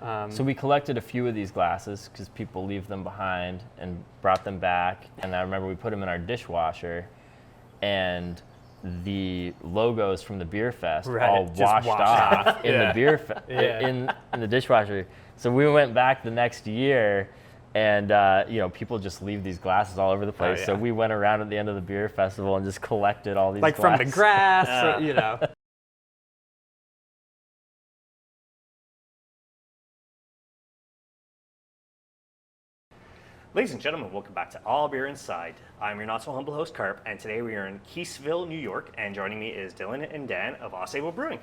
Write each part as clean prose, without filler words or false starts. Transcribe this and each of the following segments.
So we collected a few of these glasses because people leave them behind and brought them back. And I remember we put them in our dishwasher, and the logos from the beer fest all washed off in the beer in the dishwasher. So we went back the next year, and people just leave these glasses all over the place. So we went around at the end of the beer festival and just collected all these glasses. From the grass, Ladies and gentlemen, welcome back to All Beer Inside. I'm your not so humble host, Carp, and today we are in Keeseville, New York, and joining me is Dylan and Dan of Ausable Brewing.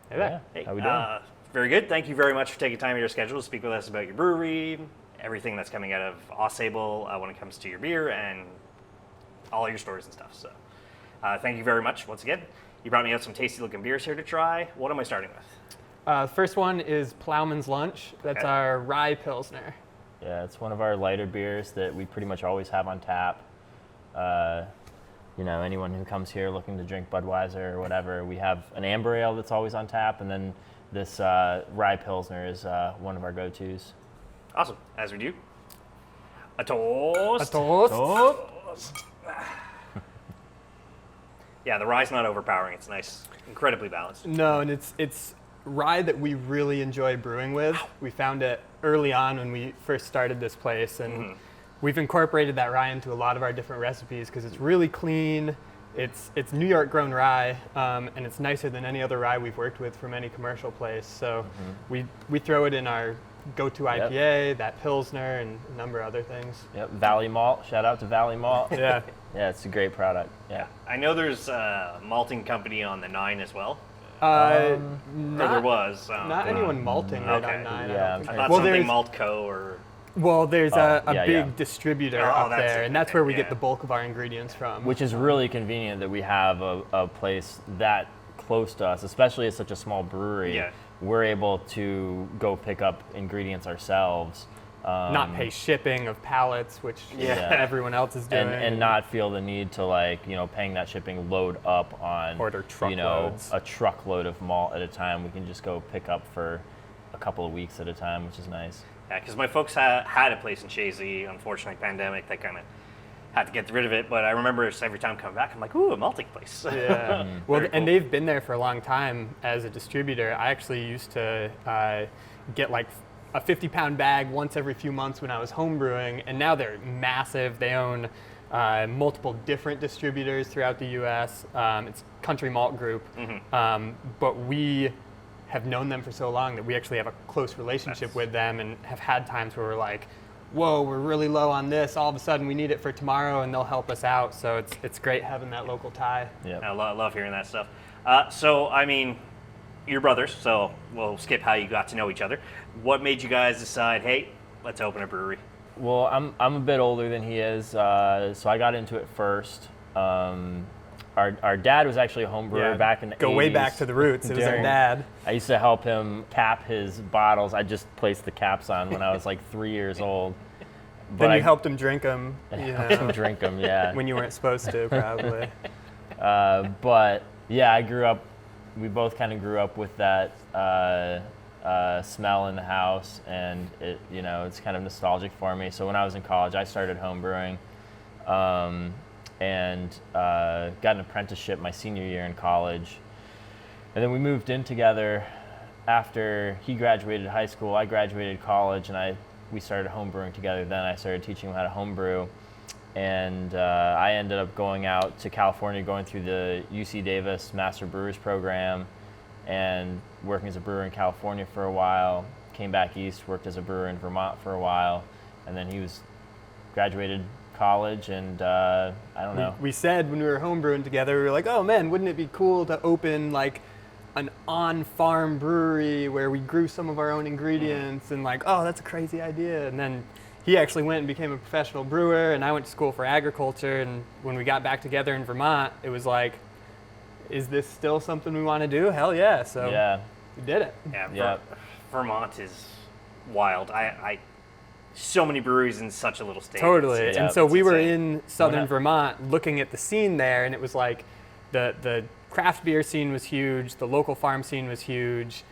Hey there. Hey, how we doing? Very good. Thank you very much for taking time in your schedule to speak with us about your brewery, everything that's coming out of Ausable when it comes to your beer, and all your stories and stuff. So thank you very much once again. You brought me out some tasty looking beers here to try. What am I starting with? First one is Plowman's Lunch. That's our rye Pilsner. Yeah, it's one of our lighter beers that we pretty much always have on tap. Anyone who comes here looking to drink Budweiser or whatever, we have an amber ale that's always on tap, and then this rye Pilsner is one of our go-tos. Awesome. As we do. A toast. A toast. Yeah, the rye's not overpowering. It's nice, incredibly balanced. No, and it's rye that we really enjoy brewing with. We found it early on when we first started this place, and we've incorporated that rye into a lot of our different recipes because it's really clean. It's New York grown rye, and it's nicer than any other rye we've worked with from any commercial place. So we throw it in our go-to IPA, that Pilsner, and a number of other things. Yep, Valley Malt. Shout out to Valley Malt. Yeah, it's a great product. Yeah. I know there's a malting company on the 9 as well. Or there was. Not anyone malting right on 9. Yeah, I thought something Malt Co. or... Well, there's a big distributor up there, and that's where we get the bulk of our ingredients from. Which is really convenient that we have a place that close to us, especially as such a small brewery. Yeah. We're able to go pick up ingredients ourselves. Not pay shipping of pallets, which everyone else is doing. And not feel the need to paying that shipping load up on order truckloads. A truckload of malt at a time. We can just go pick up for a couple of weeks at a time, which is nice. Yeah, because my folks had a place in Chazy. Unfortunately, pandemic, they kind of had to get rid of it. But I remember every time coming back, I'm like, ooh, a malting place. Yeah. Well, cool. And they've been there for a long time as a distributor. I actually used to get like a 50-pound bag once every few months when I was home brewing, and now they're massive. They own multiple different distributors throughout the U.S. It's Country Malt Group, but we have known them for so long that we actually have a close relationship with them, and have had times where we're like, whoa, we're really low on this. All of a sudden, we need it for tomorrow, and they'll help us out. So it's great having that local tie. Yeah, I love hearing that stuff. So, I mean, you're brothers, so we'll skip how you got to know each other. What made you guys decide, hey, let's open a brewery? Well, I'm a bit older than he is, so I got into it first. Our dad was actually a home brewer back in the 80s. Go way back to the roots. It was our dad. I used to help him cap his bottles. I just placed the caps on when I was like 3 years old. But then you helped him drink them. Helped him drink them, yeah. When you weren't supposed to, probably. But yeah, we both kind of grew up with that smell in the house, and it's kind of nostalgic for me. So when I was in college, I started home brewing. And got an apprenticeship my senior year in college. And then we moved in together after he graduated high school. I graduated college, and we started home brewing together. Then I started teaching him how to home brew. And I ended up going out to California, going through the UC Davis Master Brewers program, and working as a brewer in California for a while. Came back east, worked as a brewer in Vermont for a while, and then he was graduated college, and I don't know. We said when we were homebrewing together, we were like, oh man, wouldn't it be cool to open like an on-farm brewery where we grew some of our own ingredients, and like, oh, that's a crazy idea. And then he actually went and became a professional brewer, and I went to school for agriculture, and when we got back together in Vermont, it was like, is this still something we want to do? Hell yeah. So we did it. Yeah, Vermont is wild. So many breweries in such a little state. Totally. And so we were in southern Vermont looking at the scene there, and it was like the craft beer scene was huge, the local farm scene was huge,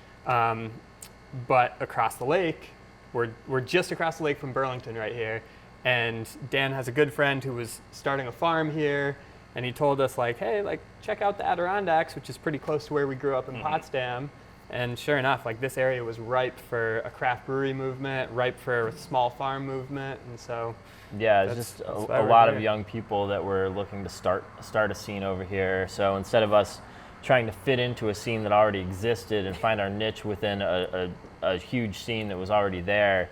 but across the lake, we're just across the lake from Burlington right here. And Dan has a good friend who was starting a farm here, and he told us like, hey, like check out the Adirondacks, which is pretty close to where we grew up in Potsdam. And sure enough, like this area was ripe for a craft brewery movement, ripe for a small farm movement, and so yeah, it's just a lot of young people that were looking to start a scene over here. So instead of us trying to fit into a scene that already existed and find our niche within a huge scene that was already there,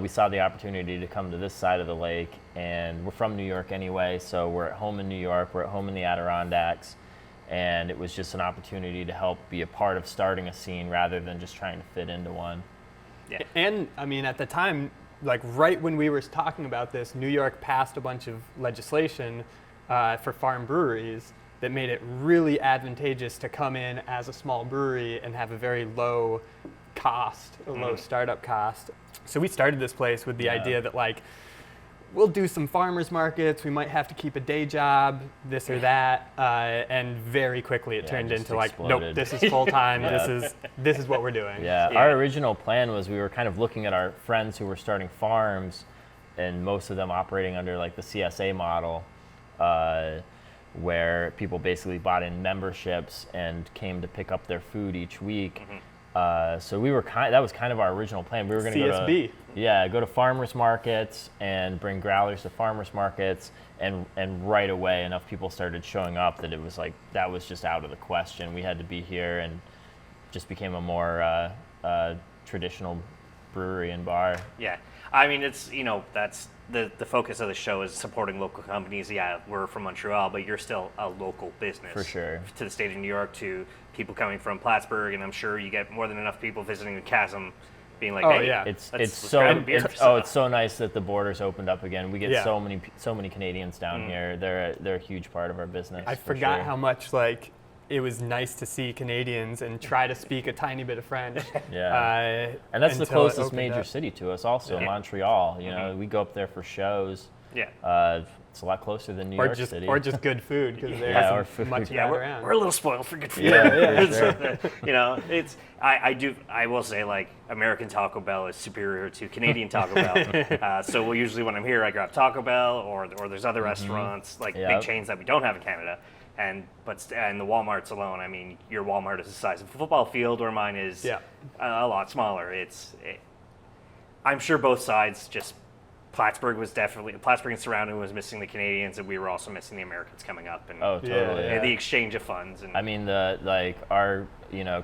we saw the opportunity to come to this side of the lake. And we're from New York anyway, so we're at home in New York, we're at home in the Adirondacks. And it was just an opportunity to help be a part of starting a scene rather than just trying to fit into one. Yeah. And I mean, at the time, like right when we were talking about this, New York passed a bunch of legislation for farm breweries that made it really advantageous to come in as a small brewery and have a very low cost, a low startup cost. So we started this place with the idea that like, we'll do some farmers markets, we might have to keep a day job, this or that, and very quickly it turned into like, nope, this is full time, this is what we're doing. Yeah, our original plan was we were kind of looking at our friends who were starting farms, and most of them operating under like the CSA model, where people basically bought in memberships and came to pick up their food each week. So we were that was kind of our original plan. We were going to go to farmers markets and bring growlers to farmers markets, and right away enough people started showing up that it was like that was just out of the question. We had to be here, and just became a more traditional brewery and bar. Yeah, I mean it's that's the focus of the show is supporting local companies. Yeah, we're from Montreal, but you're still a local business for sure to the state of New York, to people coming from Plattsburgh, and I'm sure you get more than enough people visiting the Chasm being like, hey, it's so nice that the borders opened up again. We get so many Canadians down here. They're a huge part of our business. I forgot how much like it was nice to see Canadians and try to speak a tiny bit of French. And that's the closest major city to us also, Montreal. You know, we go up there for shows. It's a lot closer than New York City. Or just good food, because there's much of that around. We're a little spoiled for good food. I will say, like, American Taco Bell is superior to Canadian Taco Bell. So usually when I'm here, I grab Taco Bell, or there's other restaurants, like big chains that we don't have in Canada. And the Walmarts alone, I mean, your Walmart is the size of a football field, where mine is a lot smaller. I'm sure both sides just. Plattsburgh and surrounding was missing the Canadians, and we were also missing the Americans coming up, and the exchange of funds. And I mean, our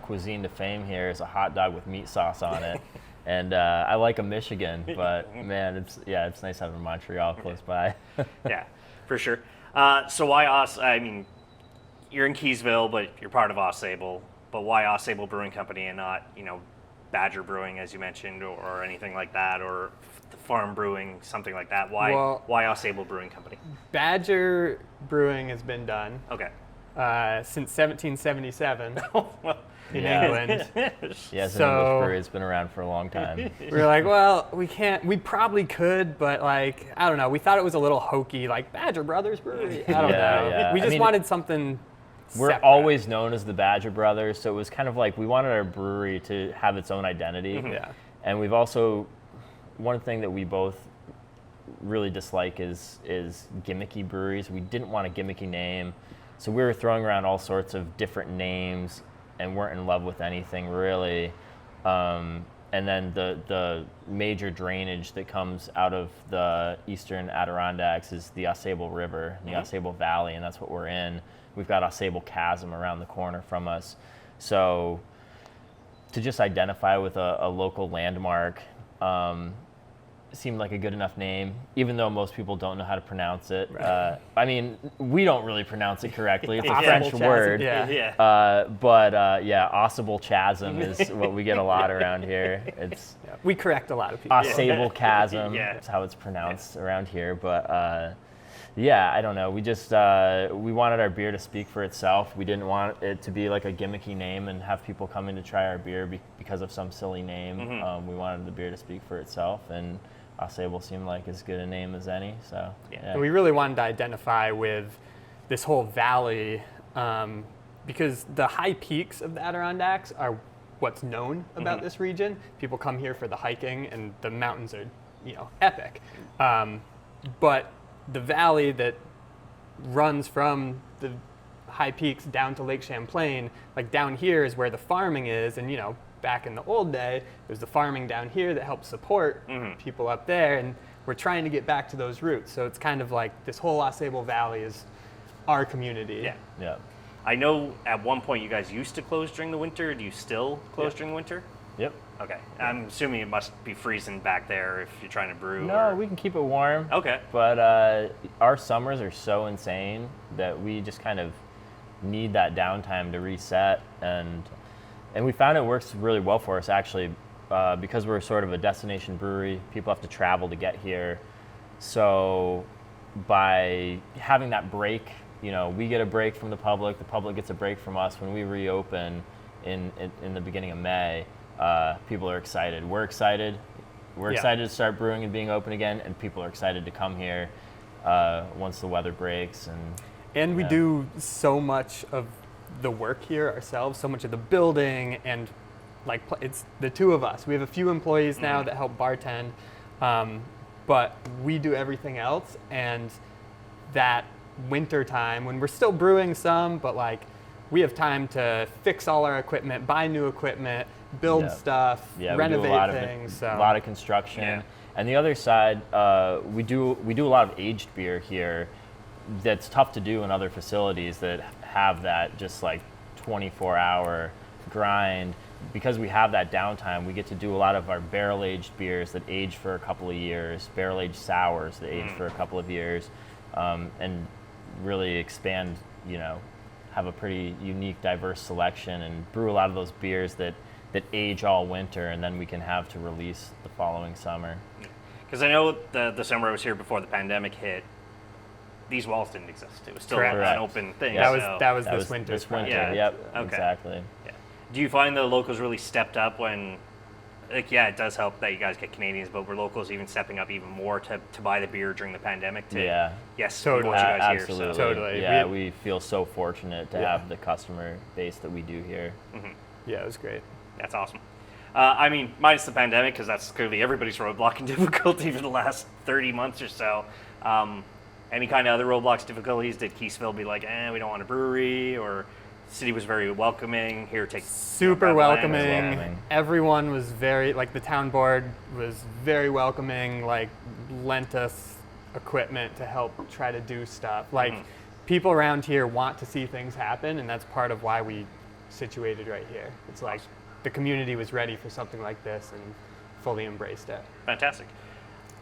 cuisine to fame here is a hot dog with meat sauce on it, and I like a Michigan, but man, it's nice having Montreal close by. Yeah, for sure. So why I mean, you're in Keeseville, but you're part of Ausable. But why Ausable Brewing Company and not Badger Brewing, as you mentioned, or anything like that, or farm brewing, something like that? Why Ausable Brewing Company? Badger Brewing has been done. Okay. Since 1777 in England. Yes, English brewery. It's been around for a long time. We were like, well, we probably could, but like, I don't know. We thought it was a little hokey, like Badger Brothers Brewery. I don't know. Yeah. We just wanted something We're separate. always known as the Badger Brothers, so it was kind of like we wanted our brewery to have its own identity. And we've also, one thing that we both really dislike is gimmicky breweries. We didn't want a gimmicky name, so we were throwing around all sorts of different names and weren't in love with anything really. And then the major drainage that comes out of the eastern Adirondacks is the Ausable River, the Ausable Valley, and that's what we're in. We've got Ausable Chasm around the corner from us. So to just identify with a local landmark seemed like a good enough name, even though most people don't know how to pronounce it. I mean, we don't really pronounce it correctly. It's a French word. Ausable Chasm is what we get a lot around here. It's we correct a lot of people. Ausable Chasm. That's how it's pronounced around here. But I don't know. We just we wanted our beer to speak for itself. We didn't want it to be like a gimmicky name and have people come in to try our beer because of some silly name. We wanted the beer to speak for itself, and Ausable seemed like as good a name as any. So And we really wanted to identify with this whole valley because the high peaks of the Adirondacks are what's known about this region. People come here for the hiking, and the mountains are, epic. But the valley that runs from the high peaks down to Lake Champlain, like down here is where the farming is, and back in the old day, there's the farming down here that helped support people up there, and we're trying to get back to those roots. So it's kind of like this whole Ausable Valley is our community. Yeah. Yeah. I know at one point you guys used to close during the winter. Do you still close during the winter? Yep. Okay. I'm assuming it must be freezing back there if you're trying to brew. No, we can keep it warm. Okay. But our summers are so insane that we just kind of need that downtime to reset, and we found it works really well for us actually, because we're sort of a destination brewery. People have to travel to get here, so by having that break, we get a break from the public gets a break from us. When we reopen in the beginning of May, people are excited. We're excited to start brewing and being open again, and people are excited to come here once the weather breaks. And we do so much of the work here ourselves, so much of the building, and like it's the two of us. We have a few employees now that help bartend, but we do everything else. And that winter time, when we're still brewing some, but like we have time to fix all our equipment, buy new equipment, build stuff, renovate things. A lot of construction. Yeah. And the other side, we do a lot of aged beer here. That's tough to do in other facilities that have that just like 24-hour grind. Because we have that downtime, we get to do a lot of our barrel-aged beers that age for a couple of years, barrel-aged sours that age for a couple of years, and really expand, have a pretty unique, diverse selection, and brew a lot of those beers that age all winter, and then we can have to release the following summer. Because I know the summer I was here before the pandemic hit, these walls didn't exist. It was still Correct. an open thing. Yeah, that was this winter. This winter, Yeah. yep, Okay. Exactly. Yeah. Do you find the locals really stepped up when, it does help that you guys get Canadians, but were locals even stepping up even more to buy the beer during the pandemic? Yes, totally. We want you guys Absolutely. here. Totally. Yeah, we feel so fortunate to have the customer base that we do here. Yeah, it was great. That's awesome. I mean, minus the pandemic, because that's clearly everybody's roadblock and difficulty for the last 30 months or so. Any kind of other roadblocks, difficulties? Did Keeseville be like, we don't want a brewery? Or the city was very welcoming, here, take super welcoming. Everyone was the town board was very welcoming, lent us equipment to help try to do stuff. People around here want to see things happen, and that's part of why we situated right here. It's like the community was ready for something like this and fully embraced it. Fantastic.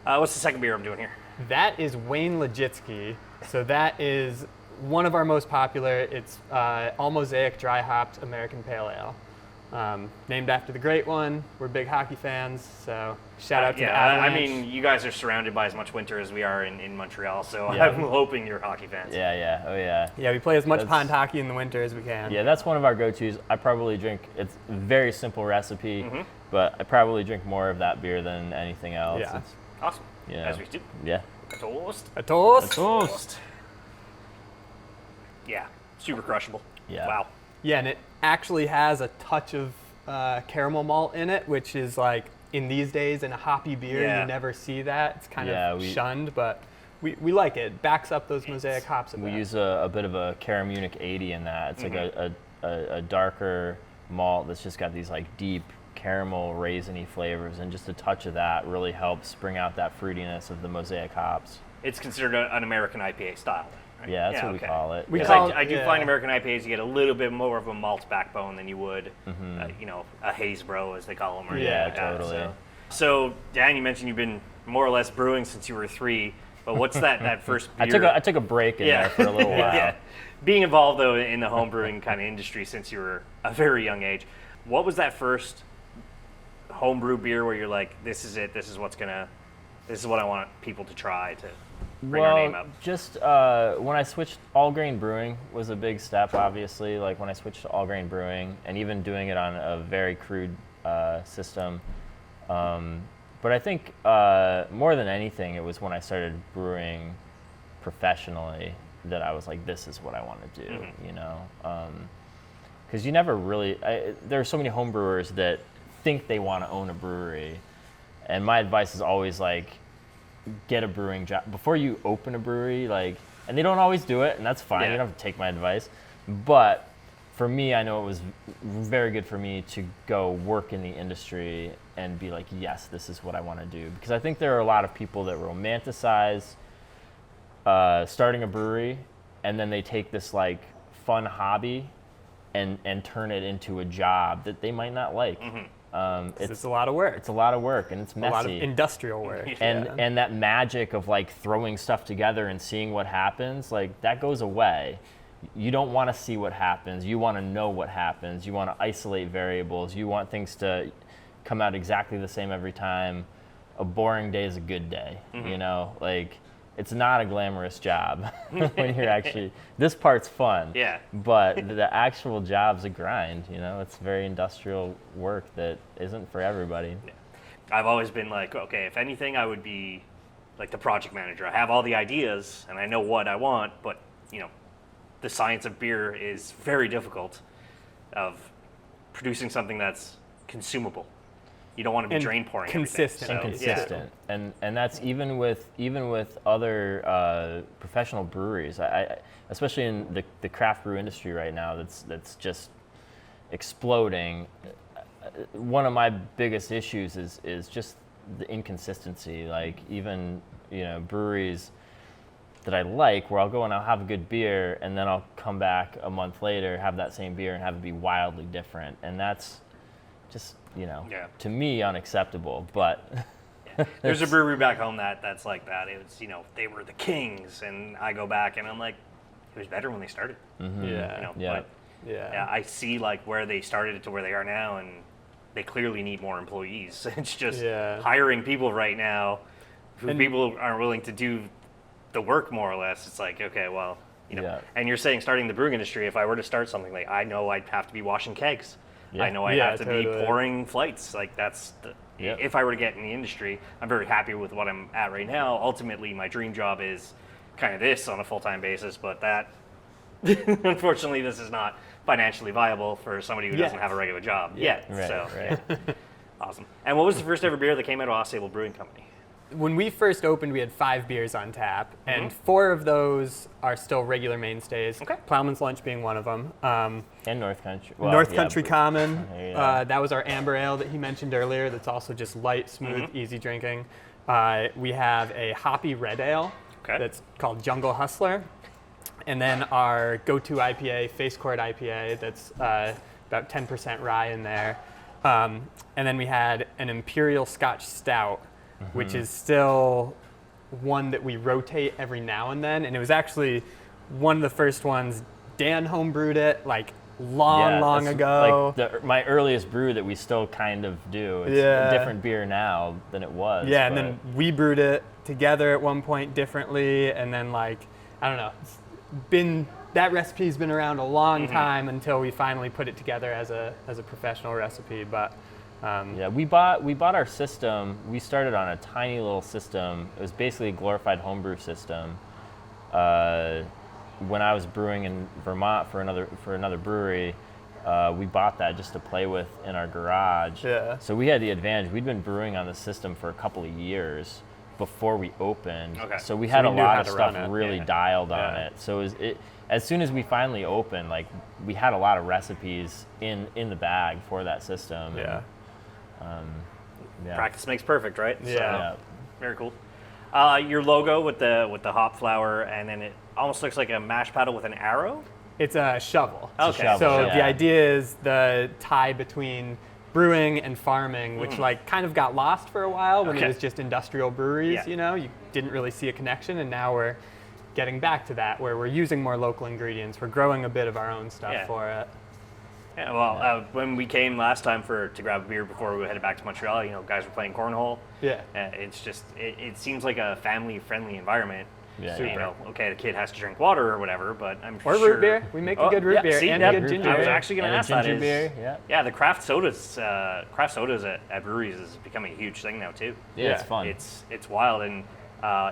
What's the second beer I'm doing here? That is Wayne Legitsky. So that is one of our most popular. It's all mosaic dry hopped American Pale Ale. Named after the great one. We're big hockey fans, so shout out to the Avalanche. I mean, you guys are surrounded by as much winter as we are in Montreal, so I'm hoping you're hockey fans. Yeah, we play as much pond hockey in the winter as we can. Yeah, that's one of our go-tos. I probably drink, it's a very simple recipe, but I probably drink more of that beer than anything else. Yeah. It's awesome. As we do. Yeah. A toast. A toast. A toast. Yeah, super crushable. Yeah. Wow. Yeah, and it actually has a touch of caramel malt in it, which is in these days in a hoppy beer, you never see that. It's kind of shunned, but we like it. It backs up those mosaic hops a bit. We use a bit of a Caramunic 80 in that. It's like a darker malt that's just got these deep caramel raisiny flavors, and just a touch of that really helps bring out that fruitiness of the mosaic hops. It's considered an American IPA style. Right? Yeah, that's what we call it. I do find American IPAs, you get a little bit more of a malt backbone than you would, a haze bro, as they call them. Or totally. So, Dan, you mentioned you've been more or less brewing since you were 3, but what's that first beer? I took a break in there for a little while. Being involved, though, in the home brewing kind of industry since you were a very young age, what was that first homebrew beer where you're like, this is it, this is what I want people to try to bring our name up? Just when I switched, all grain brewing was a big step, obviously. When I switched to all grain brewing, and even doing it on a very crude system. But I think more than anything, it was when I started brewing professionally that I was like, this is what I want to do, because you never really. There are so many home brewers that think they want to own a brewery, and my advice is always like, get a brewing job before you open a brewery. Like, and they don't always do it, and that's fine. You don't have to take my advice, but for me, I know it was very good for me to go work in the industry and be like, yes, this is what I want to do. Because I think there are a lot of people that romanticize starting a brewery, and then they take this like fun hobby and turn it into a job that they might not like. It's a lot of work. It's a lot of work, and it's messy. A lot of industrial work. And that magic of like throwing stuff together and seeing what happens, like that goes away. You don't want to see what happens. You want to know what happens. You want to isolate variables. You want things to come out exactly the same every time. A boring day is a good day. You know, like it's not a glamorous job when you're actually, this part's fun. Yeah. But the actual job's a grind, you know, it's very industrial work that isn't for everybody. Yeah. I've always been like, okay, if anything, I would be like the project manager. I have all the ideas and I know what I want, but you know, the science of beer is very difficult of producing something that's consumable. You don't want to be drain pouring consistent. everything. Consistent. And that's even with other professional breweries. I especially in the craft brew industry right now, that's just exploding. One of my biggest issues is just the inconsistency. Like even, you know, breweries that I like, where I'll go and I'll have a good beer, and then I'll come back a month later, have that same beer, and have it be wildly different. And that's just, you know, to me, unacceptable. But there's a brewery back home that's like that. It's, you know, they were the kings, and I go back and I'm like, it was better when they started. Mm-hmm. You know, but I see like where they started to where they are now, and they clearly need more employees. It's just hiring people right now who people aren't willing to do the work more or less. It's like, okay, well, you know, and you're saying starting the brewing industry, if I were to start something, like I know I'd have to be washing kegs. I know I'd have to be pouring flights. Like that's if I were to get in the industry, I'm very happy with what I'm at right now. Ultimately, my dream job is kind of this on a full-time basis, but that unfortunately, this is not financially viable for somebody who doesn't have a regular job yet. Awesome. And what was the first ever beer that came out of Ausable Brewing Company? When we first opened, we had 5 beers on tap, and 4 of those are still regular mainstays. Okay. Plowman's Lunch being one of them. And North Country. Well, North Country Common. Yeah. That was our amber ale that he mentioned earlier. That's also just light, smooth, easy drinking. We have a hoppy red ale that's called Jungle Hustler. And then our go-to IPA, Face Court IPA, that's about 10% rye in there. And then we had an Imperial Scotch Stout, which is still one that we rotate every now and then. And it was actually one of the first ones. Dan homebrewed it like long ago. Like my earliest brew that we still kind of do. It's a different beer now than it was. Yeah, and then we brewed it together at one point differently. And then like, I don't know, that recipe's been around a long time until we finally put it together as a professional recipe. But we bought our system. We started on a tiny little system. It was basically a glorified homebrew system. When I was brewing in Vermont for another brewery, we bought that just to play with in our garage. Yeah. So we had the advantage. We'd been brewing on the system for a couple of years before we opened. Okay. So we had a lot of stuff it. really dialed on it. So as soon as we finally opened, like we had a lot of recipes in the bag for that system. Practice makes perfect, right? Yeah. So, very cool. Your logo with the hop flower, and then it almost looks like a mash paddle with an arrow. It's a shovel. Okay. So the idea is the tie between brewing and farming, which like kind of got lost for a while when it was just industrial breweries. You know, you didn't really see a connection, and now we're getting back to that, where we're using more local ingredients. We're growing a bit of our own stuff for it. Yeah, well, when we came last time to grab a beer before we headed back to Montreal, you know, guys were playing cornhole. Yeah. It's just, it seems like a family-friendly environment. Yeah, so, you know, okay, the kid has to drink water or whatever, but I'm or sure. root beer. We make a good root beer and a good ginger beer. I was actually going to ask that. Ginger beer, yeah, the craft sodas at breweries is becoming a huge thing now too. Yeah, it's fun. It's wild, and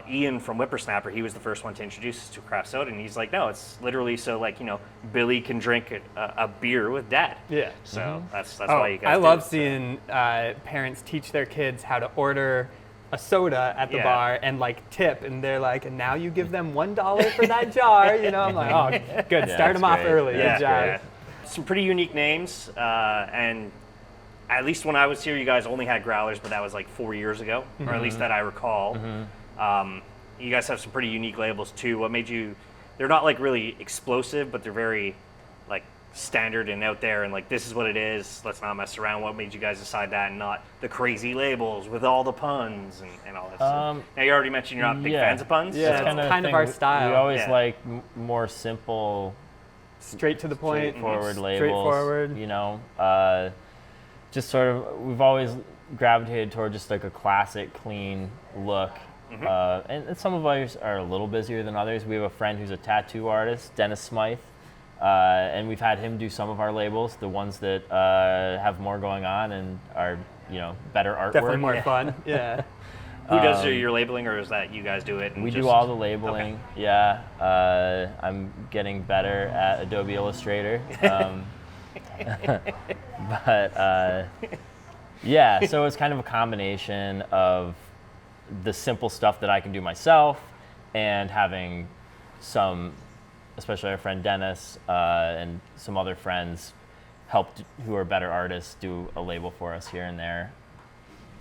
Ian from Whippersnapper, he was the first one to introduce us to craft soda, and he's like, no, it's literally so like, Billy can drink a beer with Dad. Yeah. So that's why you guys I do love it, so. seeing parents teach their kids how to order a soda at the bar and like tip, and they're like, and now you give them $1 for that jar. I'm like, oh, good. Start them off great. early. Yeah, Good job. yeah. Some pretty unique names, and at least when I was here, you guys only had growlers, but that was like 4 years ago, or at least that I recall. You guys have some pretty unique labels too. What made you? They're not like really explosive, but they're very like standard and out there, and like this is what it is. Let's not mess around. What made you guys decide that, and not the crazy labels with all the puns and all that stuff? Now you already mentioned you're not big fans of puns. Yeah, so. it's kind of our style. We always like more simple, straight to the point, straightforward labels. Straightforward. Just sort of, we've always gravitated toward just like a classic, clean look. And some of ours are a little busier than others. We have a friend who's a tattoo artist, Dennis Smythe, and we've had him do some of our labels, the ones that have more going on and are, better artwork. Definitely more fun. Yeah. Who does your labeling, or is that you guys do it? And we do all the labeling. Okay. Yeah. I'm getting better at Adobe Illustrator. But yeah, so it's kind of a combination of the simple stuff that I can do myself and having some, especially our friend Dennis and some other friends who are better artists do a label for us here and there.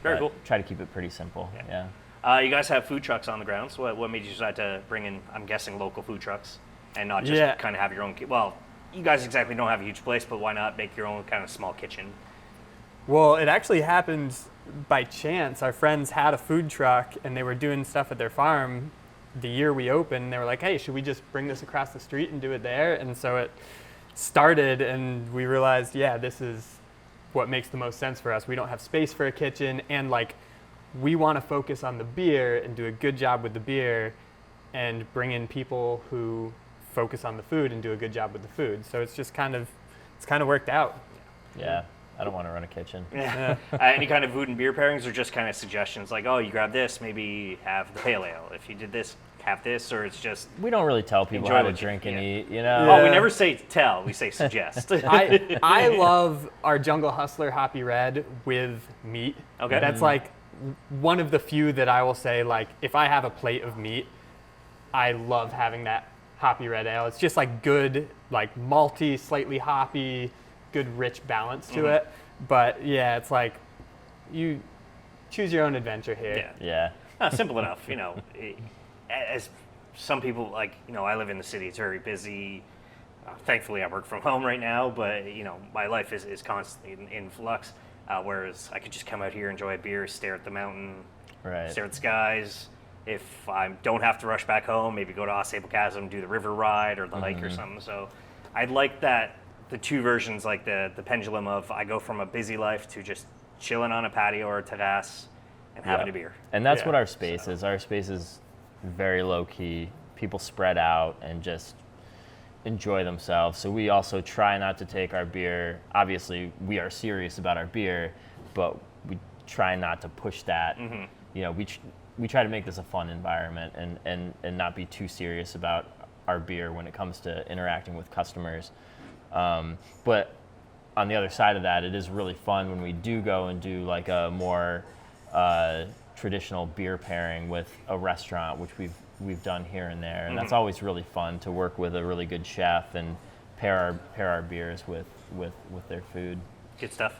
Very cool. Try to keep it pretty simple. Yeah. You guys have food trucks on the ground, so what made you decide to bring in, I'm guessing, local food trucks and not just kind of have your own, well, you guys exactly don't have a huge place, but why not make your own kind of small kitchen? Well, it actually happened by chance. Our friends had a food truck and they were doing stuff at their farm the year we opened. They were like, hey, should we just bring this across the street and do it there? And so it started, and we realized, this is what makes the most sense for us. We don't have space for a kitchen, and like we want to focus on the beer and do a good job with the beer and bring in people who focus on the food and do a good job with the food. So it's just kind of worked out. Yeah. I don't want to run a kitchen. Yeah. Any kind of food and beer pairings, or just kind of suggestions like, oh, you grab this, maybe have the pale ale. If you did this, have this, or it's just... We don't really tell people how to drink and eat, Oh, we never say tell, we say suggest. I love our Jungle Hustler Hoppy Red with meat. Okay. That's like one of the few that I will say, like, if I have a plate of meat, I love having that Hoppy Red Ale. It's just like good, like malty, slightly hoppy, good rich balance to it. But yeah, it's like you choose your own adventure here. Yeah. Simple enough, as some people, like, I live in the city, it's very busy. Thankfully I work from home right now, but my life is constantly in flux, whereas I could just come out here, enjoy a beer, stare at the mountain, stare at the skies. If I don't have to rush back home, maybe go to Ausable Chasm, do the river ride or the hike or something. So I'd like that, the two versions, like the pendulum of I go from a busy life to just chilling on a patio or a terrace and having a beer. And that's what our space is. Our space is very low key. People spread out and just enjoy themselves. So we also try not to take our beer. Obviously, we are serious about our beer, but we try not to push that. We try to make this a fun environment and not be too serious about our beer when it comes to interacting with customers. But on the other side of that, it is really fun when we do go and do like a more traditional beer pairing with a restaurant, which we've done here and there, and that's always really fun to work with a really good chef and pair our beers with their food. Good stuff.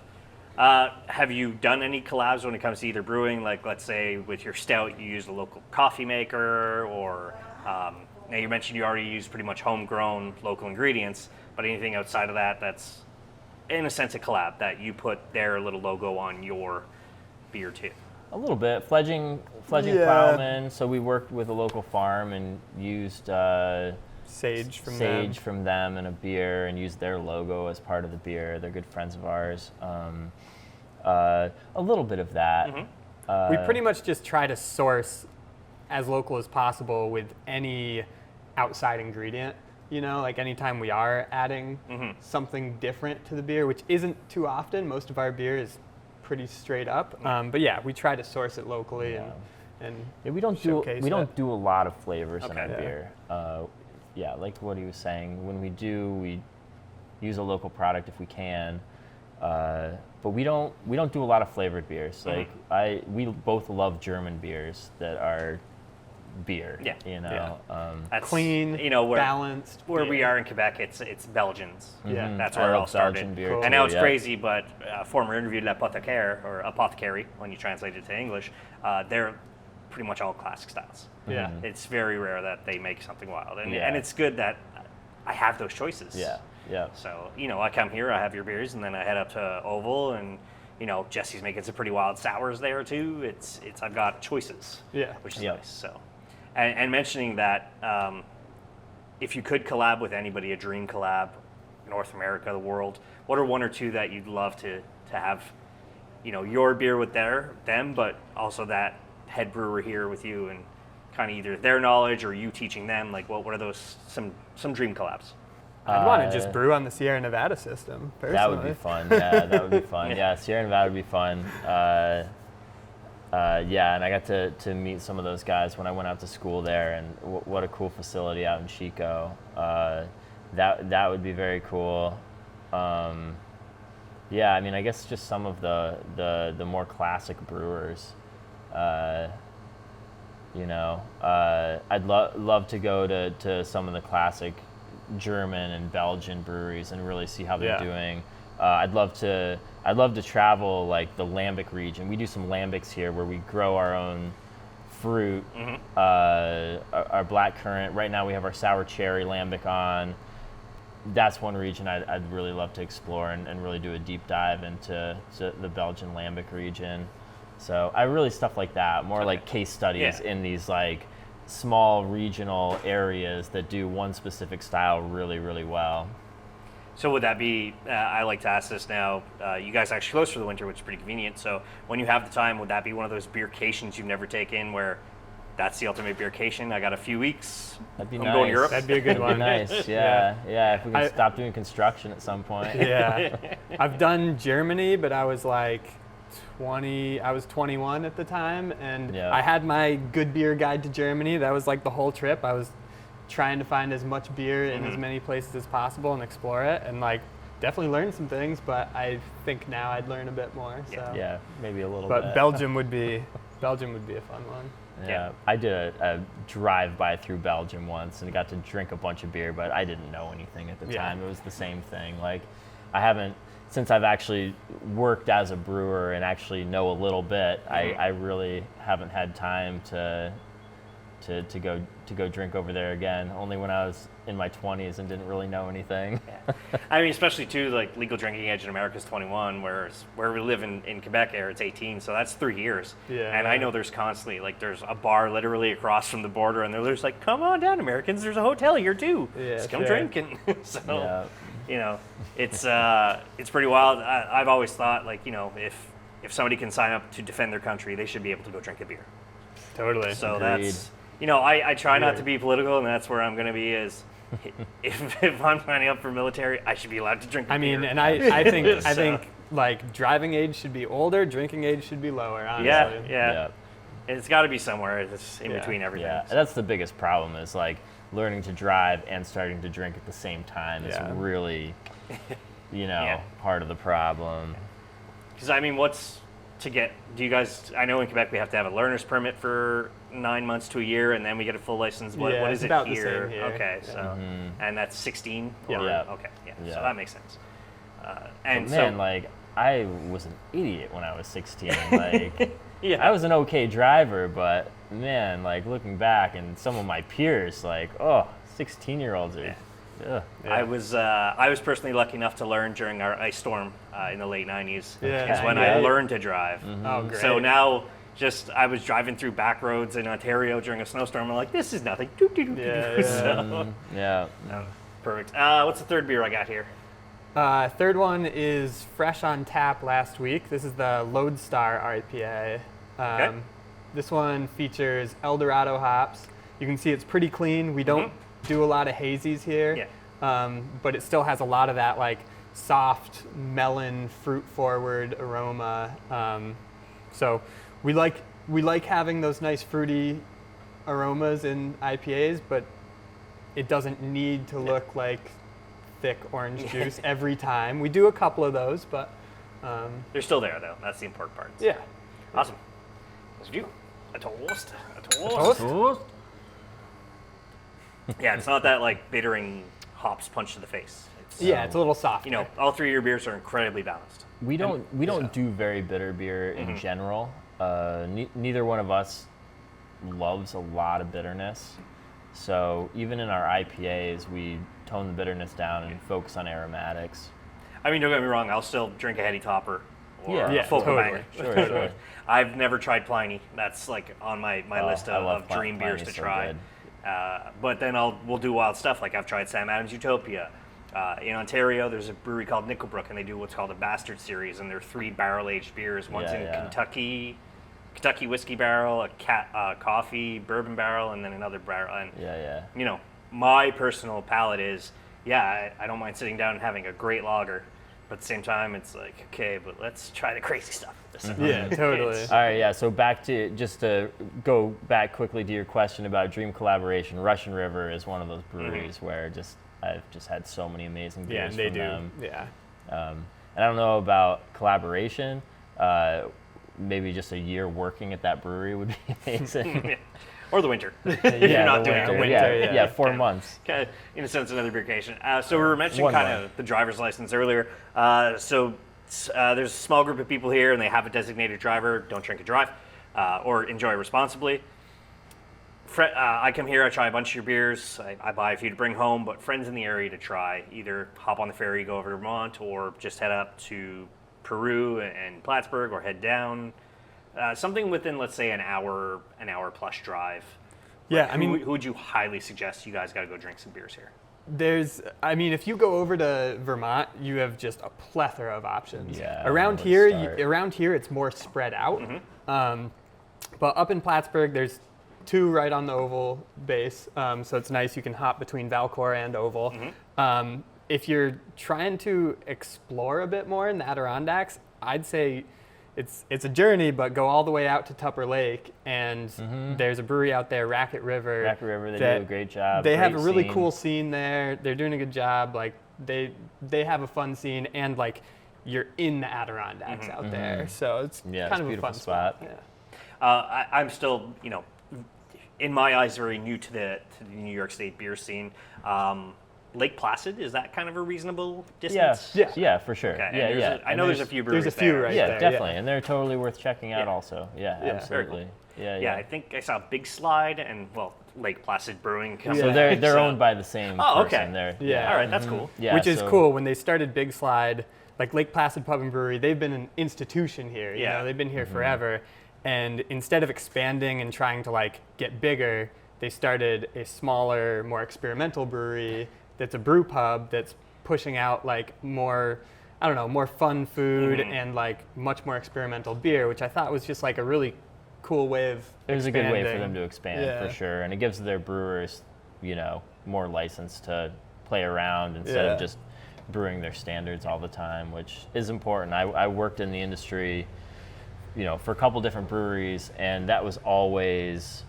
Have you done any collabs when it comes to either brewing? Like, let's say with your stout, you use a local coffee maker, or now you mentioned you already use pretty much homegrown local ingredients. But anything outside of that, that's in a sense a collab that you put their little logo on your beer too. A little bit. Fledging plowmen. So we worked with a local farm and used sage from them in a beer and used their logo as part of the beer. They're good friends of ours. A little bit of that. We pretty much just try to source as local as possible with any outside ingredient. Like anytime we are adding something different to the beer, which isn't too often. Most of our beer is pretty straight up. But yeah, we try to source it locally and and we don't showcase do a lot of flavors in our Okay. beer. Yeah, like what he was saying, when we do, we use a local product if we can. But we don't do a lot of flavored beers. Like we both love German beers that are beer. Yeah. You know. That's, clean, balanced. Where we beer. are in Quebec, it's Belgians. Yeah. That's I where it all love started. Belgian beer Cool. too, And now it's yeah. crazy, but former interviewed l'apothicaire, or apothecary, when you translate it to English, they're pretty much all classic styles. Yeah. It's very rare that they make something wild. And, Yeah. and it's good that I have those choices. Yeah. Yeah. So, I come here, I have your beers, and then I head up to Oval, and, Jesse's making some pretty wild sours there too. It's I've got choices. Yeah. Which is Yep. nice. So, and mentioning that, if you could collab with anybody, a dream collab, North America, the world, what are one or two that you'd love to have, your beer with them, but also that head brewer here with you, and kind of either their knowledge or you teaching them? Like, what are those some dream collabs? I'd want to just brew on the Sierra Nevada system, personally. That would be fun. Yeah, that would be fun. Yeah, Sierra Nevada would be fun. Yeah, and I got to meet some of those guys when I went out to school there, and what a cool facility out in Chico. That would be very cool. Yeah, I mean, I guess just some of the more classic brewers. I'd love to go to some of the classic German and Belgian breweries and really see how they're doing. I'd love to travel like the lambic region. We do some lambics here where we grow our own fruit, our black currant. Right now we have our sour cherry lambic on. That's one region I'd really love to explore and really do a deep dive into the Belgian lambic region. So I really stuff like that, more like case studies in these like small regional areas that do one specific style really, really well. So would that be, I like to ask this now, you guys actually close for the winter, which is pretty convenient. So when you have the time, would that be one of those beercations you've never taken where that's the ultimate beercation? I got a few weeks. That'd be I'm nice. going to Europe. That'd be a good That'd one. be nice. Yeah. If we can stop doing construction at some point. Yeah. I've done Germany, but I was like 21 at the time, and I had my good beer guide to Germany. That was like the whole trip. I was trying to find as much beer in as many places as possible and explore it, and like definitely learned some things, but I think now I'd learn a bit more. So. Yeah, maybe a little But bit. Belgium would be a fun one. Yeah, I did a drive-by through Belgium once and got to drink a bunch of beer, but I didn't know anything at the time. It was the same thing. Like, I haven't, since I've actually worked as a brewer and actually know a little bit, I really haven't had time to go drink over there again. Only when I was in my 20s and didn't really know anything. I mean, especially too, like legal drinking age in America is 21, whereas where we live in Quebec here, it's 18. So that's 3 years. Yeah. And I know there's constantly, like, there's a bar literally across from the border, and they're just like, come on down, Americans. There's a hotel here too. Yeah, just come sure. drink. And so, it's pretty wild. I've always thought, like, if somebody can sign up to defend their country, they should be able to go drink a beer. Totally. So Agreed. that's, I try not to be political, and that's where I'm going to be is, if I'm signing up for military, I should be allowed to drink a beer. I mean, and I think like driving age should be older, drinking age should be lower, honestly. Yeah. It's got to be somewhere. It's in between everything. Yeah, So. that's the biggest problem is like learning to drive and starting to drink at the same time is really, part of the problem. Because, I mean, do you guys, I know in Quebec we have to have a learner's permit for 9 months to a year, and then we get a full license. What Yeah, is it's it about the here? same here. Okay, so, and that's 16? Yeah. Okay, yeah, Yeah. so that makes sense. But man, like, I was an idiot when I was 16. Like, Yeah. I was an okay driver, but man, like looking back and some of my peers, like, 16-year-olds are. Ugh. I was personally lucky enough to learn during our ice storm in the late 90s. Yeah. Is when I learned to drive. Oh, great. So now, I was driving through back roads in Ontario during a snowstorm. I'm like, this is nothing. Yeah. So, Yeah. perfect. What's the third beer I got here? Third one is fresh on tap last week. This is the Lodestar IPA. Okay. This one features Eldorado hops. You can see it's pretty clean. We don't do a lot of hazies here, but it still has a lot of that like soft melon, fruit-forward aroma. So we like we like having those nice fruity aromas in IPAs, but it doesn't need to look like thick orange juice every time. We do a couple of those, but they're still there though. That's the important part. yeah. Awesome. Let's do a toast. A toast. Yeah, it's not that like bittering hops punch to the face. It's, It's a little soft. you know, all three of your beers are incredibly balanced. We don't do very bitter beer in general. Neither one of us loves a lot of bitterness. So even in our IPAs, we tone the bitterness down and focus on aromatics. I mean, don't get me wrong. I'll still drink a heady topper or a full totally. banger. Sure. I've never tried Pliny. That's like on my list I love of dream beers to Pliny's so try. good. But then we'll do wild stuff. Like I've tried Sam Adams Utopia. In Ontario, there's a brewery called Nickelbrook, and they do what's called a Bastard Series, and they're 3 barrel-aged beers. One's in Kentucky whiskey barrel, a coffee bourbon barrel, and then another barrel. And you know, my personal palate is, I don't mind sitting down and having a great lager, but at the same time, it's like, okay, but let's try the crazy stuff. Yeah, totally. All right, so back to, just to go back quickly to your question about dream collaboration, Russian River is one of those breweries where I've just had so many amazing beers from them. Yeah. And I don't know about collaboration. Maybe just a year working at that brewery would be amazing. Or the winter. You're not doing winter. it. 4 months. Kind of, in a sense, another vacation. So we were mentioning One kind month. of the driver's license earlier. There's a small group of people here, and they have a designated driver. Don't drink and drive, or enjoy responsibly. I come here, I try a bunch of your beers. I buy a few to bring home, but friends in the area to try. Either hop on the ferry, go over to Vermont, or just head up to Peru and Plattsburgh, or head down. Something within, let's say, an hour plus drive. Yeah, Like, who would you highly suggest you guys got to go drink some beers here? If you go over to Vermont, you have just a plethora of options. Yeah, Around here, it's more spread out. But up in Plattsburgh, there's 2 right on the Oval base, so it's nice. You can hop between Valcor and Oval. If you're trying to explore a bit more in the Adirondacks, I'd say it's a journey, but go all the way out to Tupper Lake, and there's a brewery out there, Racket River. They do a great job. They have a really cool scene there. They're doing a good job. Like they have a fun scene, and like you're in the Adirondacks out there, so it's kind of a fun spot. Yeah. I'm still, in my eyes, very new to the New York State beer scene. Lake Placid, is that kind of a reasonable distance? Yeah, for sure. Okay. I know there's a few breweries There's a few there. right Yeah, there. definitely, and they're totally worth checking out also. Yeah, absolutely. Yeah, I think I saw Big Slide and, Lake Placid Brewing Company. So they're owned by the same Oh, okay. person. Yeah. All right, that's cool. Yeah, Which is cool. When they started Big Slide, like Lake Placid Pub and Brewery, they've been an institution here. You know, they've been here forever. And instead of expanding and trying to get bigger, they started a smaller, more experimental brewery that's a brew pub that's pushing out more fun food and much more experimental beer, which I thought was just a really cool way of It was expanding. a good way for them to expand for sure, and it gives their brewers, more license to play around instead of just brewing their standards all the time, which is important. I worked in the industry, for a couple different breweries, and that was always,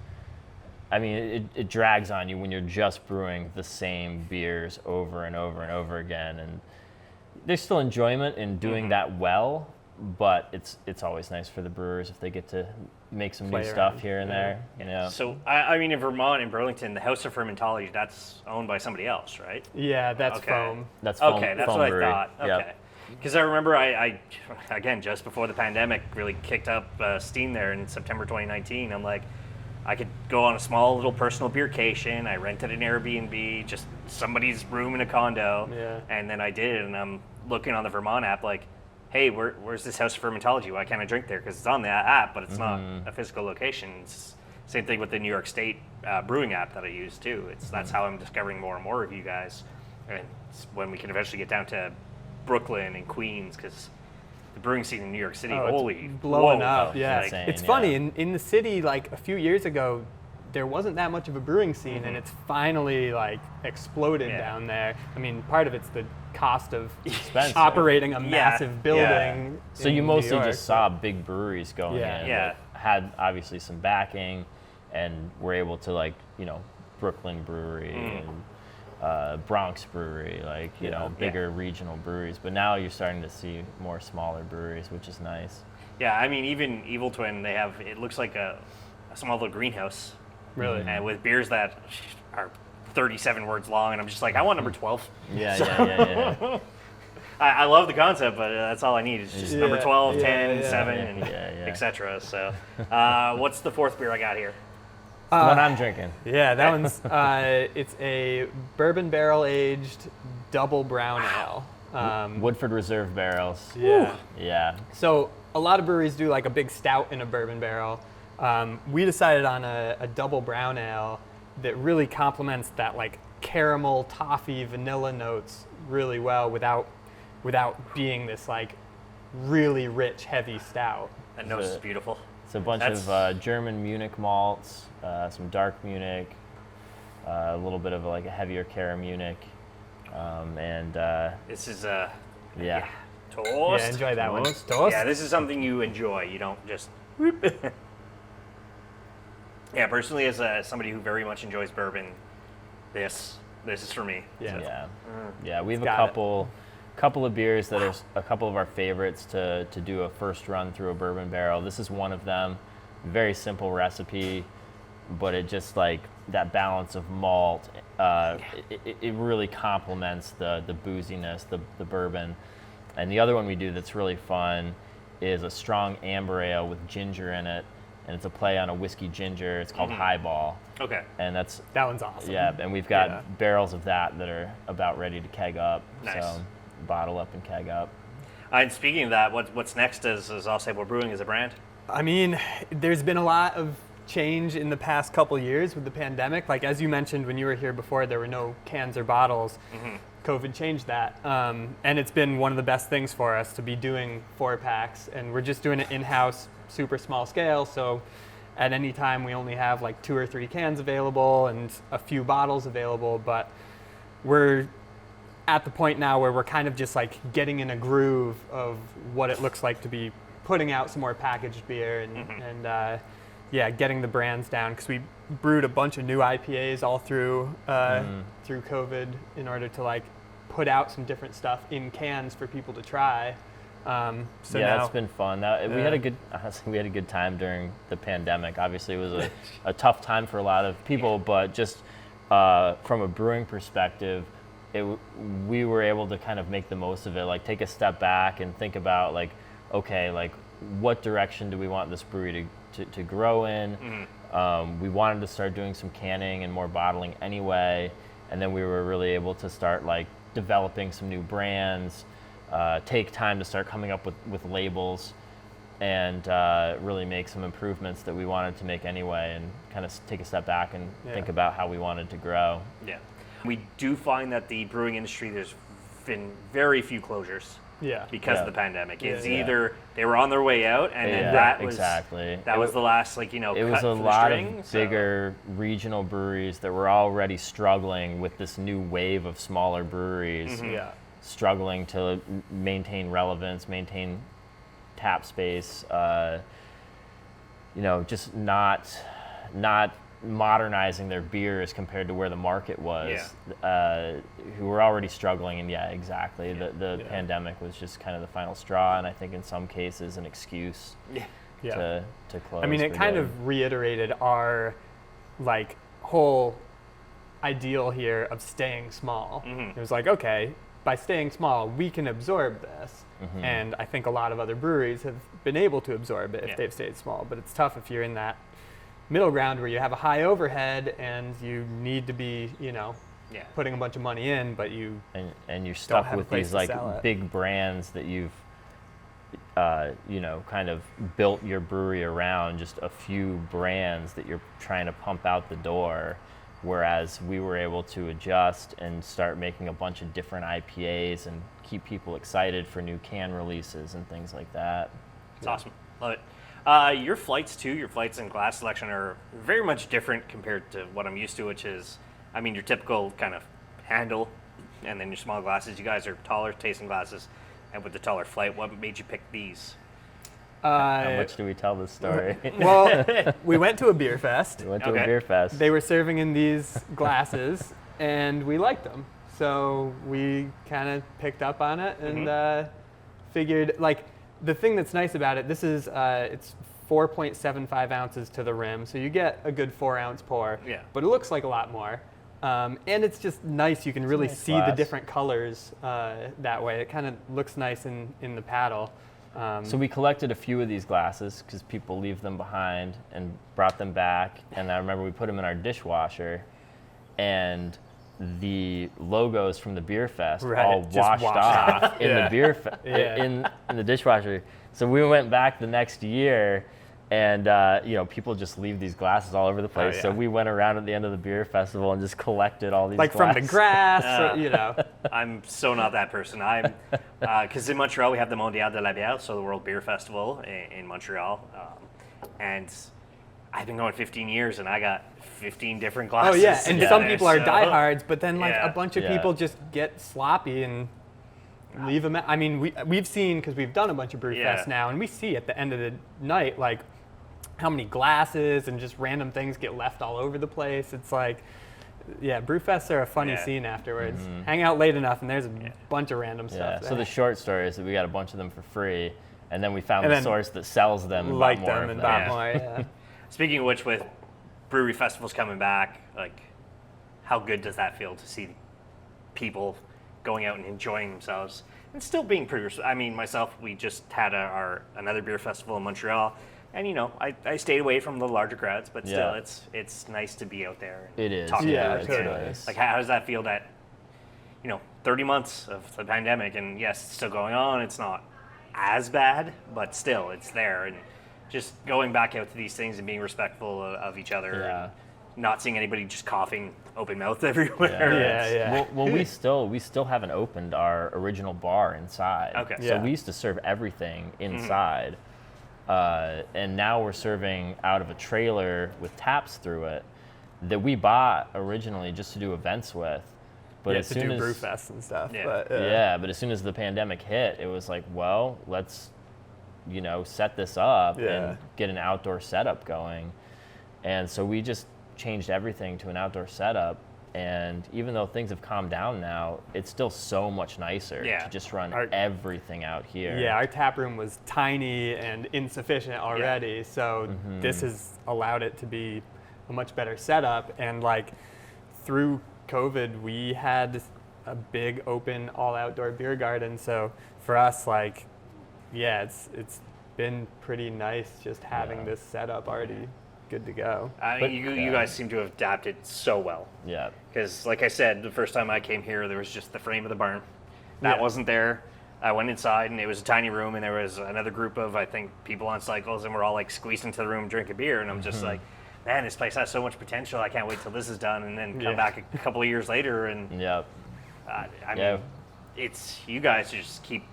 it drags on you when you're just brewing the same beers over and over and over again, and there's still enjoyment in doing that well, but it's always nice for the brewers if they get to make some new stuff here and there. So, in Vermont and Burlington, the House of Fermentology, that's owned by somebody else, right? Yeah, that's foam. That's foam. Okay, that's foam what brewery. I thought. Okay. Because I remember I, again, just before the pandemic really kicked up steam there in September 2019, I'm like, I could go on a small little personal beercation. I rented an Airbnb, just somebody's room in a condo, and then I did it. And I'm looking on the Vermont app like, hey, where's this House of Fermentology? Why can't I drink there? Because it's on the app, but it's not a physical location. It's same thing with the New York State brewing app that I use too. That's how I'm discovering more and more of you guys. And it's when we can eventually get down to Brooklyn and Queens, because the brewing scene in New York City, holy, blowing up. Yeah, insane, it's funny. In the city, a few years ago, there wasn't that much of a brewing scene, and it's finally exploded down there. Part of it's the cost of operating a massive building. So you mostly just saw big breweries going in. Yeah. had obviously some backing, and we're able to like, Brooklyn Brewery and Bronx Brewery, like, bigger regional breweries. But now you're starting to see more smaller breweries, which is nice. Yeah, I mean, even Evil Twin, they have, it looks like a small little greenhouse. Really? And with beers that are 37 words long, and I'm just like, I want number 12. Yeah. I love the concept, but that's all I need. It's just number 12, 10, 7, and etc. So, what's the fourth beer I got here? The one I'm drinking. Yeah, that one's, it's a bourbon barrel aged double brown ale. Woodford Reserve barrels. Yeah. Yeah. So a lot of breweries do like a big stout in a bourbon barrel. We decided on a double brown ale that really complements that like caramel, toffee, vanilla notes really well without being this like really rich, heavy stout. That nose is beautiful. It's a bunch of German Munich malts, some dark Munich, a little bit of like a heavier Cara Munich, and this is yeah. Toast. Yeah, enjoy that one. Toast. Yeah, this is something you enjoy. You don't just. Yeah, personally, as somebody who very much enjoys bourbon, this is for me. Yeah. Yeah. Yeah, we have Got a couple of beers that are a couple of our favorites to do a first run through a bourbon barrel. This is one of them. Very simple recipe, but it just like that balance of malt, it really complements the booziness, the bourbon. And the other one we do that's really fun is a strong amber ale with ginger in it, and it's a play on a whiskey ginger. It's called Highball. Okay. And that one's awesome. Yeah, and we've got barrels of that are about ready to keg up. Nice. So bottle up and keg up. And speaking of that, what's next is Ausable Brewing as a brand? I mean, there's been a lot of change in the past couple years with the pandemic. Like as you mentioned when you were here before, there were no cans or bottles. COVID changed that, and it's been one of the best things for us to be doing 4-packs, and we're just doing it in-house, super small scale. So at any time we only have like 2 or 3 cans available and a few bottles available, but we're at the point now where we're kind of just like getting in a groove of what it looks like to be putting out some more packaged beer and getting the brands down, because we brewed a bunch of new IPAs all through through COVID in order to like put out some different stuff in cans for people to try. So yeah, now, it's been fun. We had a good time during the pandemic. Obviously, it was a tough time for a lot of people, but just from a brewing perspective, we were able to kind of make the most of it. Like take a step back and think about like, okay, like what direction do we want this brewery to grow in? We wanted to start doing some canning and more bottling anyway, and then we were really able to start like developing some new brands, take time to start coming up with labels, and really make some improvements that we wanted to make anyway, and kind of take a step back and think about how we wanted to grow. Yeah. We do find that the brewing industry, there's been very few closures. Because of the pandemic. It's either they were on their way out, and then that was the last, like, it was a lot of bigger regional breweries that were already struggling with this new wave of smaller breweries, struggling to maintain relevance, maintain tap space, just not modernizing their beers compared to where the market was, who were already struggling. And the pandemic was just kind of the final straw, and I think in some cases an excuse to close. I mean, it kind of reiterated our like whole ideal here of staying small. It was like, okay, by staying small we can absorb this, and I think a lot of other breweries have been able to absorb it if they've stayed small, but it's tough if you're in that middle ground where you have a high overhead and you need to be, putting a bunch of money in, but and you're stuck with these like big brands that you've kind of built your brewery around, just a few brands that you're trying to pump out the door, whereas we were able to adjust and start making a bunch of different IPAs and keep people excited for new can releases and things like that. It's awesome. Love it. Your flights and glass selection are very much different compared to what I'm used to, which is, I mean, your typical kind of handle, and then your small glasses. You guys are taller tasting glasses, and with the taller flight. What made you pick these? How much do we tell this story? Well, we went to a beer fest. We went to a beer fest. They were serving in these glasses, and we liked them. So we kind of picked up on it and figured, like, the thing that's nice about it, this is, it's 4.75 ounces to the rim, so you get a good 4-ounce pour, but it looks like a lot more. And it's just nice, you can really see the different colors that way. It kind of looks nice in the paddle. So we collected a few of these glasses because people leave them behind and brought them back. And I remember we put them in our dishwasher, and the logos from the beer fest all washed off in the beer in the dishwasher. So we went back the next year, and people just leave these glasses all over the place. So we went around at the end of the beer festival and just collected all these glasses. From the grass, I'm so not that person. I'm because in Montreal we have the Mondial de la Bière, so the World Beer Festival in Montreal, and I've been going 15 years, and I got 15 different glasses. Oh yeah, and some people are diehards, but then like a bunch of people just get sloppy and leave them. I mean, we've seen, because we've done a bunch of brew fests now, and we see at the end of the night like how many glasses and just random things get left all over the place. It's like, brew fests are a funny scene afterwards. Hang out late enough, and there's a bunch of random stuff. So the short story is that we got a bunch of them for free, and then we found the source that sells them and bought more of them. Speaking of which, with brewery festivals coming back, like, how good does that feel to see people going out and enjoying themselves and still being pretty? I mean, myself, we just had another beer festival in Montreal, and I stayed away from the larger crowds, but still, it's nice to be out there. It is. It's nice. Like, how does that feel that 30 months of the pandemic, and yes, it's still going on. It's not as bad, but still, it's there. And just going back out to these things and being respectful of each other, and not seeing anybody just coughing open mouth everywhere. Well, we still haven't opened our original bar inside. Okay. So we used to serve everything inside, and now we're serving out of a trailer with taps through it that we bought originally just to do events with. But as soon as brew fests and stuff. Yeah. But as soon as the pandemic hit, it was like, well, let's set this up and get an outdoor setup going. And so we just changed everything to an outdoor setup. And even though things have calmed down now, it's still so much nicer to just run everything out here. Yeah, our tap room was tiny and insufficient already. So this has allowed it to be a much better setup. And like through COVID, we had a big open all outdoor beer garden. So for us, like, it's been pretty nice just having this setup already good to go. You guys seem to have adapted so well. Yeah. Because, like I said, the first time I came here, there was just the frame of the barn. That wasn't there. I went inside, and it was a tiny room, and there was another group of, I think, people on cycles, and we're all, like, squeezed into the room, drinking beer, and I'm just like, man, this place has so much potential. I can't wait till this is done, and then come back a couple of years later, and I mean, it's you guys just keep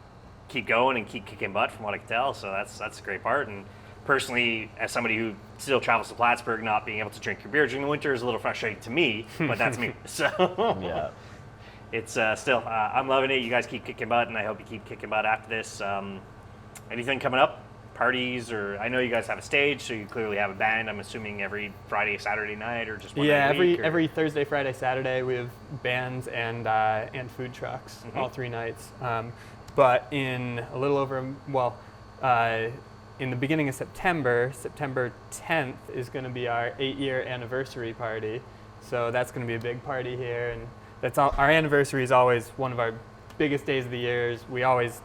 going and keep kicking butt from what I can tell, so that's a great part. And personally, as somebody who still travels to Plattsburgh, not being able to drink your beer during the winter is a little frustrating to me, but that's me. So it's still, I'm loving it. You guys keep kicking butt, and I hope you keep kicking butt after this. Anything coming up? Parties, or I know you guys have a stage, so you clearly have a band. I'm assuming every Friday, Saturday night, or just one night a week, every Thursday, Friday, Saturday we have bands and food trucks all 3 nights. But in a little over in the beginning of September 10th is going to be our 8-year anniversary party. So that's going to be a big party here, and that's our anniversary is always one of our biggest days of the year. We always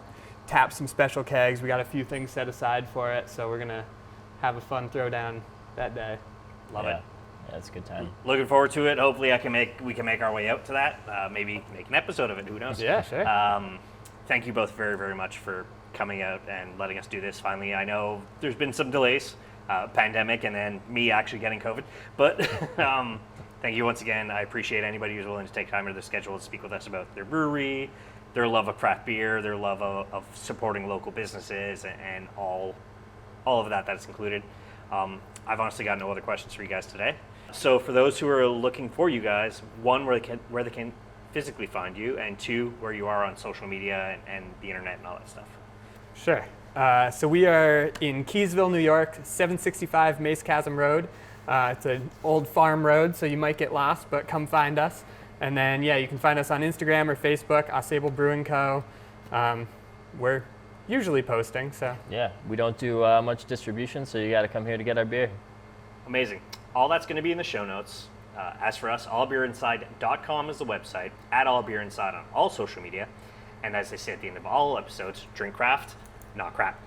tap some special kegs. We got a few things set aside for it, so we're gonna have a fun throwdown that day. Love it. Yeah, it's a good time. Looking forward to it. Hopefully, we can make our way out to that. Maybe make an episode of it. Who knows? Yeah, sure. Thank you both very, very much for coming out and letting us do this. Finally, I know there's been some delays, pandemic, and then me actually getting COVID. But thank you once again. I appreciate anybody who's willing to take time out of their schedule to speak with us about their brewery, their love of craft beer, their love of supporting local businesses, and all of that's included. I've honestly got no other questions for you guys today. So for those who are looking for you guys, 1, where they can physically find you, and 2, where you are on social media and the internet and all that stuff. Sure. So we are in Keeseville, New York, 765 Mace Chasm Road. It's an old farm road, so you might get lost, but come find us. And then, yeah, you can find us on Instagram or Facebook, Ausable Brewing Co. We're usually posting, so. Yeah, we don't do much distribution, so you got to come here to get our beer. Amazing. All that's going to be in the show notes. As for us, allbeerinside.com is the website, at allbeerinside on all social media. And as I say at the end of all episodes, drink craft, not crap.